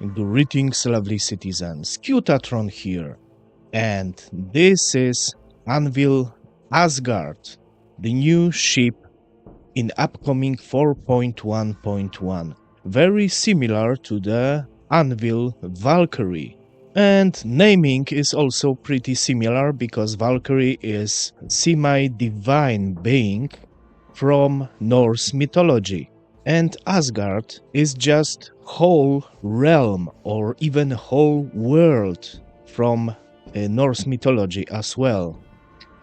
Greetings, lovely citizens. Qutatron here, and this is Anvil Asgard, the new ship in upcoming 4.1.1, very similar to the Anvil Valkyrie. And naming is also pretty similar because Valkyrie is semi-divine being from Norse mythology. And Asgard is just whole realm or even whole world from Norse mythology as well.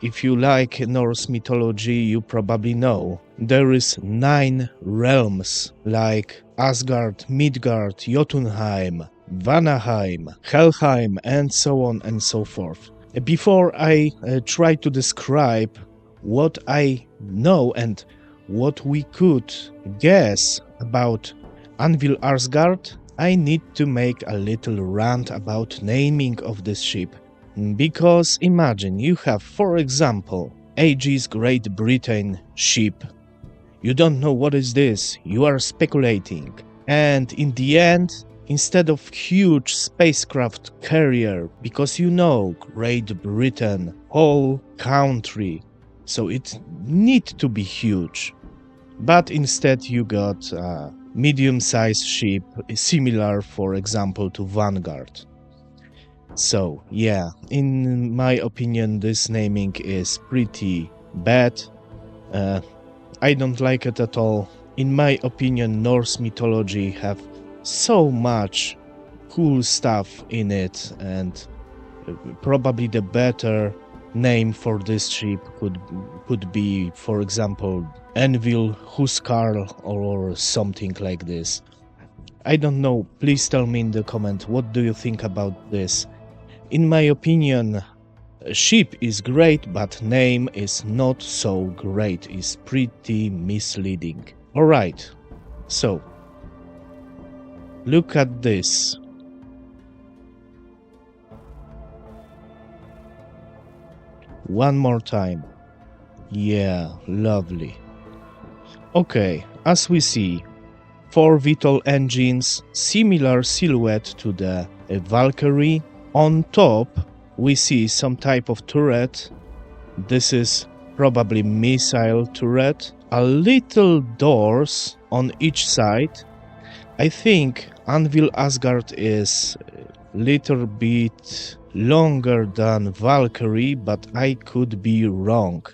If you like Norse mythology, you probably know there is 9 realms like Asgard, Midgard, Jotunheim, Vanaheim, Helheim, and so on and so forth. Before I try to describe what I know and what we could guess about Anvil Asgard, I need to make a little rant about naming of this ship. Because imagine you have, for example, Aegis Great Britain ship. You don't know what is this, you are speculating. And in the end, instead of huge spacecraft carrier, because you know Great Britain, whole country, so it need to be huge. But instead you got a medium-sized ship, similar, for example, to Vanguard. So, yeah, in my opinion, this naming is pretty bad. I don't like it at all. In my opinion, Norse mythology have so much cool stuff in it, and probably the better name for this ship could be, for example, Anvil Huskarl or something like this. I don't know, please tell me in the comment what do you think about this. In my opinion, ship is great, but name is not so great, is pretty misleading. Alright, so look at this. One more time. Yeah, lovely. Okay, as we see, 4 Vitol engines, similar silhouette to the Valkyrie. On top, we see some type of turret. This is probably missile turret. A little doors on each side. I think Anvil Asgard is a little bit longer than Valkyrie, but I could be wrong.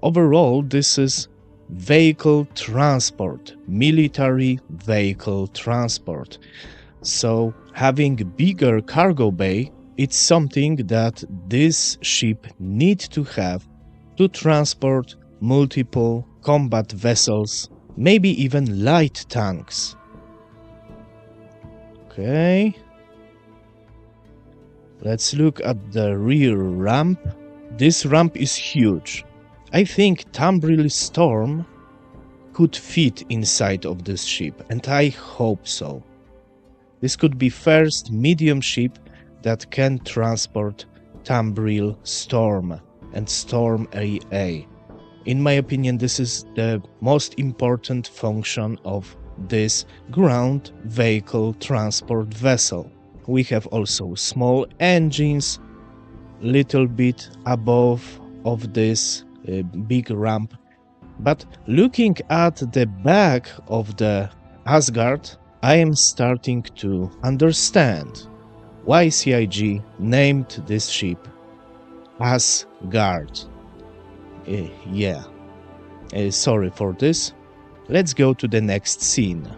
Overall, this is vehicle transport, military vehicle transport. So having bigger cargo bay, it's something that this ship needs to have to transport multiple combat vessels, maybe even light tanks. Okay. Let's look at the rear ramp. This ramp is huge. I think Tambril Storm could fit inside of this ship, and I hope so. This could be first medium ship that can transport Tambril Storm and Storm AA. In my opinion, this is the most important function of this ground vehicle transport vessel. We have also small engines, little bit above of this big ramp. But looking at the back of the Asgard, I am starting to understand why CIG named this ship Asgard. Yeah, sorry for this. Let's go to the next scene.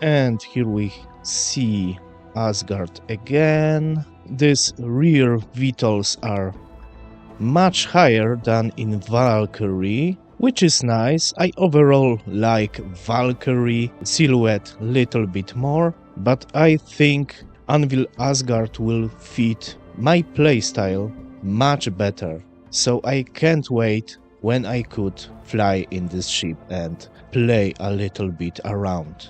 And here we see Asgard again. These rear Vitols are much higher than in Valkyrie, which is nice. I overall like Valkyrie silhouette a little bit more, but I think Anvil Asgard will fit my playstyle much better. So I can't wait when I could fly in this ship and play a little bit around.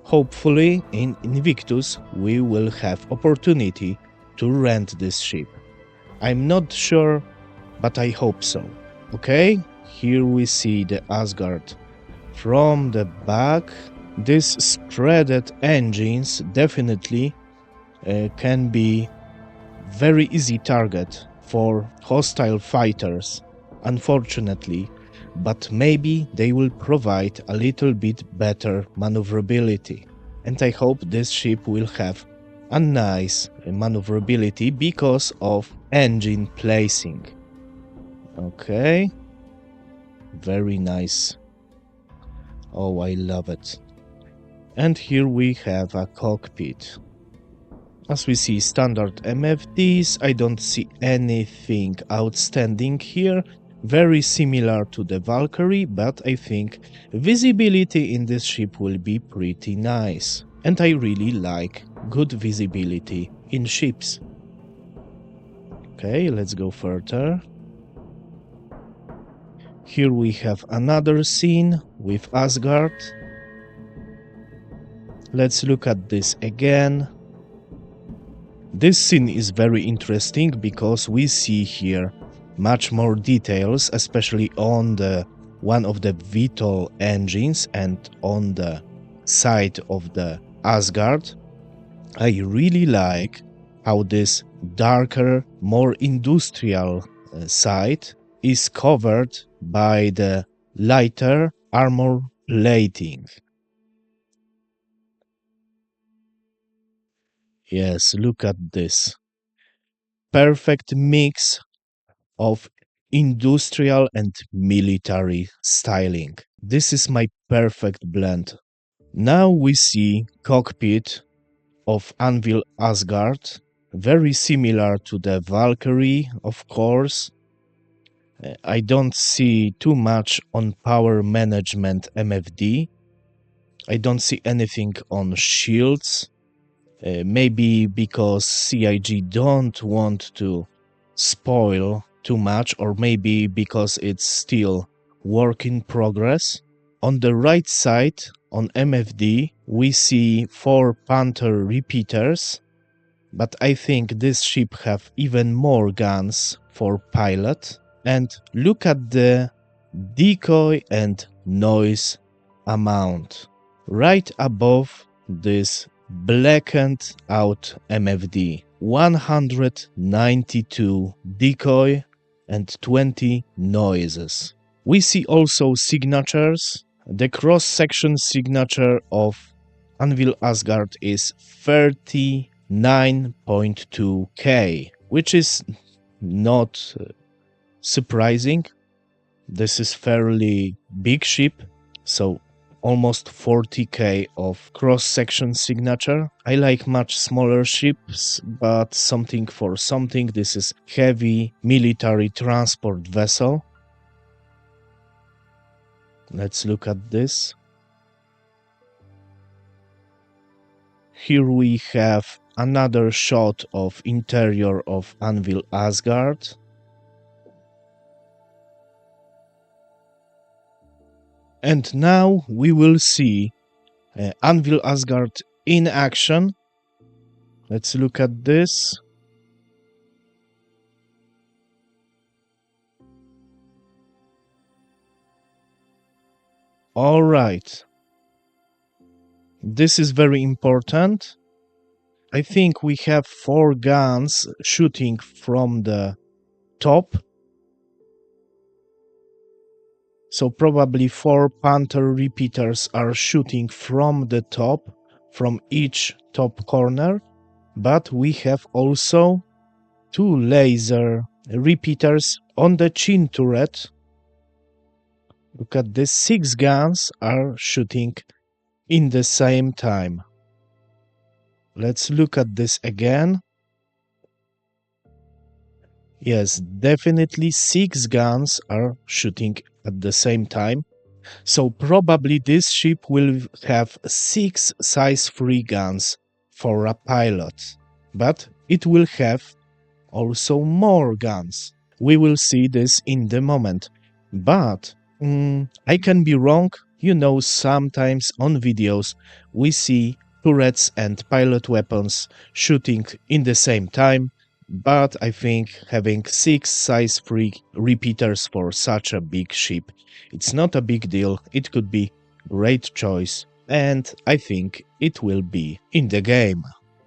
Hopefully in Invictus we will have opportunity to rent this ship. I'm not sure, but I hope so. Okay, here we see the Asgard From the back, these spreaded engines definitely can be very easy target for hostile fighters, unfortunately, but maybe they will provide a little bit better maneuverability. And I hope this ship will have a nice maneuverability because of engine placing. Okay, very nice. Oh, I love it. And here we have a cockpit. As we see standard MFDs, I don't see anything outstanding here. Very similar to the Valkyrie, but I think visibility in this ship will be pretty nice. And I really like good visibility in ships. Okay, let's go further. Here we have another scene with Asgard. Let's look at this again. This scene is very interesting because we see here much more details, especially on the one of the VTOL engines and on the side of the Asgard. I really like how this darker, more industrial side is covered by the lighter armor plating. Yes, look at this. Perfect mix of industrial and military styling. This is my perfect blend. Now we see cockpit of Anvil Asgard, very similar to the Valkyrie, of course. I don't see too much on power management MFD. I don't see anything on shields. Maybe because CIG don't want to spoil too much, or maybe because it's still work in progress. On the right side, on MFD, we see 4 Panther repeaters, but I think this ship have even more guns for pilot. And look at the decoy and noise amount. Right above this blackened out MFD, 192 decoy and 20 noises. We see also signatures. The cross-section signature of Anvil Asgard is 39.2k, which is not surprising. This is fairly big ship, so almost 40k of cross-section signature. I like much smaller ships, but something for something. This is heavy military transport vessel. Let's look at this. Here we have another shot of interior of Anvil Asgard. And now we will see Anvil Asgard in action. Let's look at this. All right. This is very important. I think we have 4 guns shooting from the top. So probably 4 Panther repeaters are shooting from the top, from each top corner. But we have also 2 laser repeaters on the chin turret. Look at this, 6 guns are shooting in the same time. Let's look at this again. Yes, definitely 6 guns are shooting at the same time. So probably this ship will have 6 size 3 guns for a pilot. But it will have also more guns. We will see this in the moment. But I can be wrong. You know, sometimes on videos we see turrets and pilot weapons shooting in the same time. But I think having 6 size 3 repeaters for such a big ship, it's not a big deal. It could be great choice, and I think it will be in the game.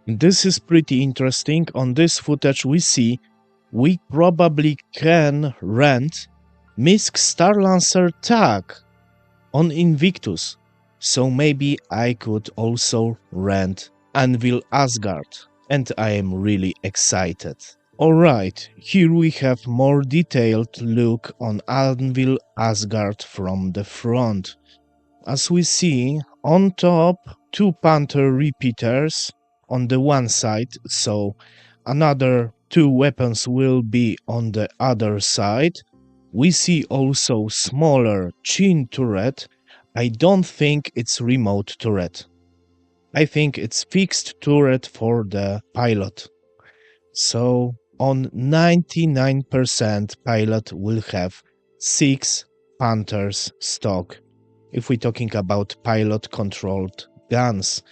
This is pretty interesting. On this footage we see we probably can rent Misk Starlancer tag on Invictus. So maybe I could also rent Anvil Asgard, and I am really excited. Alright, here we have more detailed look on Anvil Asgard from the front. As we see, on top, two Panther repeaters on the one side, so another two weapons will be on the other side. We see also smaller chin turret. I don't think it's remote turret. I think it's fixed turret for the pilot. So on 99% pilot will have 6 Panthers stock if we're talking about pilot controlled guns.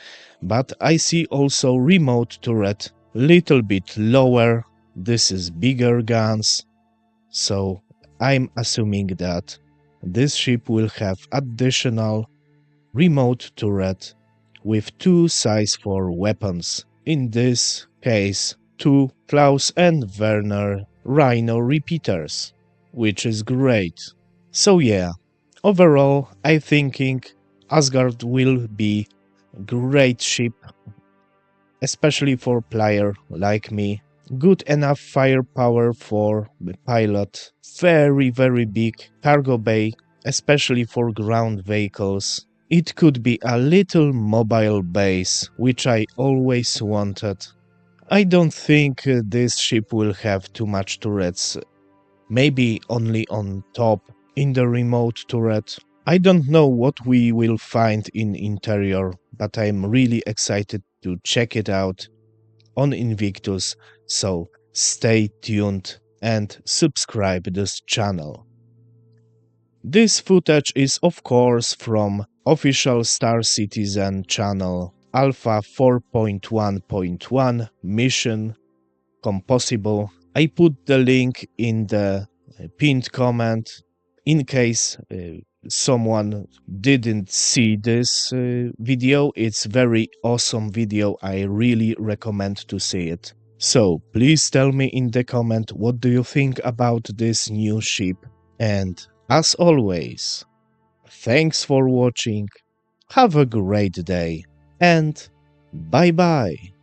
But I see also remote turret little bit lower. This is bigger guns. So I'm assuming that this ship will have additional remote turret with two size 4 weapons. In this case, two Klaus and Werner Rhino repeaters, which is great. So yeah, overall I thinking Asgard will be great ship, especially for player like me. Good enough firepower for the pilot. Very big cargo bay, especially for ground vehicles. It could be a little mobile base, which I always wanted. I don't think this ship will have too much turrets. Maybe only on top in the remote turret. I don't know what we will find in interior, but I'm really excited to check it out on Invictus, so stay tuned and subscribe this channel. This footage is of course from official Star Citizen channel Alpha 4.1.1 mission Compossible. I put the link in the pinned comment in case someone didn't see this video. It's very awesome video. I really recommend to see it. So please tell me in the comment what do you think about this new ship, and as always, thanks for watching, have a great day, and bye bye.